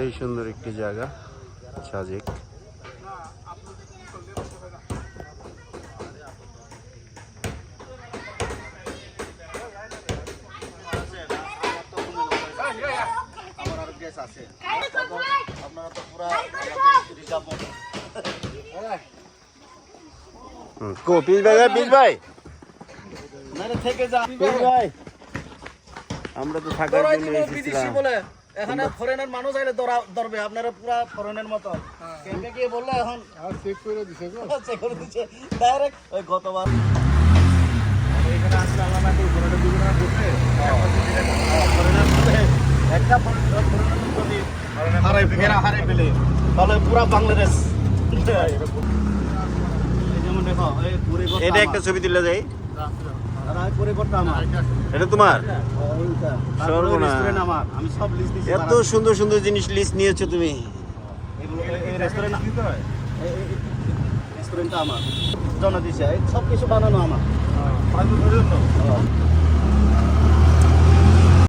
এই সুন্দর একটি জায়গা সাজেক। পিস ভাই আমরা তো থাকার জন্য এসেছিলাম। এখানে ফরেনার মানুষ আইলে ধরবে আপনারা পুরা ফরেনের মতো কেমনে কি বললো এখন চেক করে দিছে গো, চেক করে দিছে ডাইরেক্ট ওই গতবার এখানে আসলে আমার নাকি ফরেনার দুজনা বসে ফরেনার মধ্যে একটা ফরেনার যদি হারাই ফেলে তাহলে পুরা বাংলাদেশ। এই যেমন দেখো এই পরিবর্তন, এটা একটা ছবি তুলে যাই। এটা তোমার আমি সব লিস্ট দিছি। এত সুন্দর সুন্দর জিনিস লিস্ট নিয়েছো তুমি। রেস্টুরেন্টটা আমার জন্য দিছে, সব কিছু বানানো আমার।